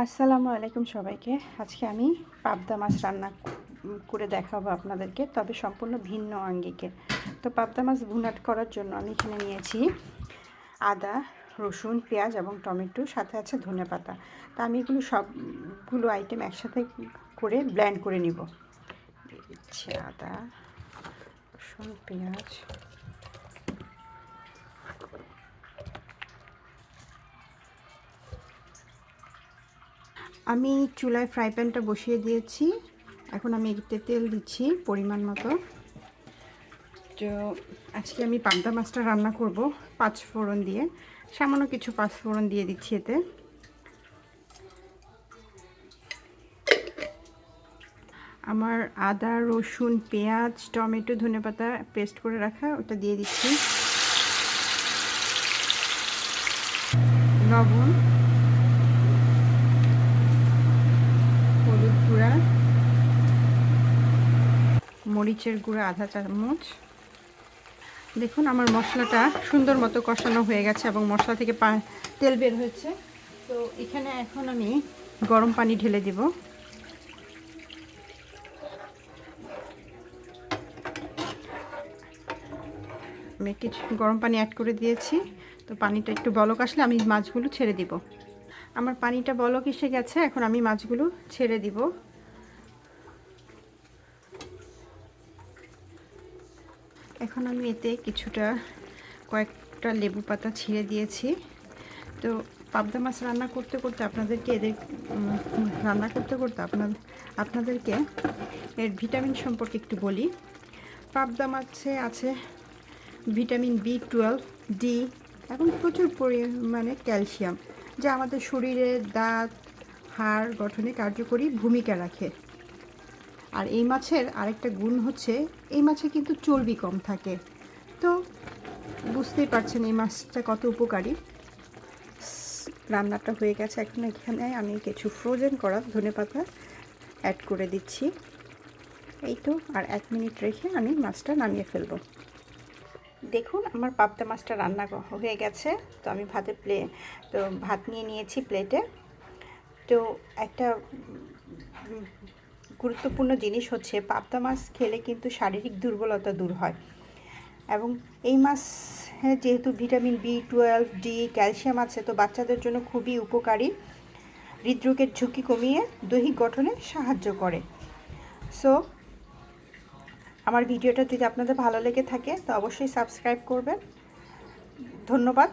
আসসালামু আলাইকুম সবাইকে। আজকে আমি পাবদা মাছ রান্না করে দেখাবো আপনাদেরকে, তবে সম্পূর্ণ ভিন্ন আঙ্গিকে। তো পাবদা মাছ ভুনা করার জন্য আমি এখানে নিয়েছি আদা, রসুন, পেঁয়াজ এবং টমেটো, সাথে আছে ধনেপাতা। তা আমি এগুলো সবগুলো আইটেম একসাথে করে ব্লেন্ড করে নিব। দিচ্ছি আদা, রসুন, পেঁয়াজ, আমি চুলায় ফ্রাই প্যানটা বসিয়ে দিয়েছি। এখন আমি এতে তেল দিচ্ছি পরিমাণ মতো। তো আজকে আমি পাবদা মাছটা রান্না করব পাঁচ ফোড়ন দিয়ে। সামান্য কিছু পাঁচ ফোড়ন দিয়ে দিচ্ছি এতে। আমার আদা, রসুন, পেঁয়াজ, টমেটো, ধনেপাতা পেস্ট করে রাখা ওটা দিয়ে দিচ্ছি। লবণ, হলুদ গুঁড়া, মরিচের গুঁড়া আধা চামচ। দেখুন আমার মশলাটা সুন্দর মতো কষানো হয়ে গেছে এবং মশলা থেকে তেল বের হয়েছে। তো এখানে এখন আমি গরম পানি ঢেলে দিব। আমি কিছু গরম পানি অ্যাড করে দিয়েছি। তো পানিটা একটু বলক আসলে আমি মাছগুলো ছেড়ে দিব। আমার পানিটা বলক এসে গেছে, এখন আমি মাছগুলো ছেড়ে দিব। এখন আমি এতে কয়েকটা লেবু পাতা ছিঁড়ে দিয়েছি। তো পাবদা মাছ রান্না করতে করতে আপনাদেরকে আপনাদেরকে এর ভিটামিন সম্পর্কে একটু বলি। পাবদা মাছে আছে ভিটামিন B12, ডি এবং প্রচুর পরিমাণে ক্যালসিয়াম, যা আমাদের শরীরের দাঁত, হাড় গঠনে কার্যকরী ভূমিকা রাখে। আর এই মাছের আরেকটা গুণ হচ্ছে, এই মাছে কিন্তু চর্বি কম থাকে। তো বুঝতেই পারছেন এই মাছটা কত উপকারী। রান্নাটা হয়ে গেছে। এখন এখানে আমি কিছু ফ্রোজেন করা ধনেপাতা অ্যাড করে দিচ্ছি। এই তো, আর 1 মিনিট রেখে আমি মাছটা নামিয়ে ফেলবো। দেখুন আমার পাবদা মাছটা রান্না হয়ে গেছে। তো আমি ভাত নিয়ে নিয়েছি প্লেটে। তো একটা গুরুত্বপূর্ণ জিনিস হচ্ছে, পাবদা মাছ খেলে কিন্তু শারীরিক দুর্বলতা দূর হয়। এবং এই মাছে যেহেতু ভিটামিন B12, ডি, ক্যালসিয়াম আছে, তো বাচ্চাদের জন্য খুবই উপকারী। হৃদরোগের ঝুঁকি কমিয়ে দৈহিক গঠনে সাহায্য করে। সো আমার ভিডিওটা যদি আপনাদের ভালো লেগে থাকে তো অবশ্যই সাবস্ক্রাইব করবেন। ধন্যবাদ।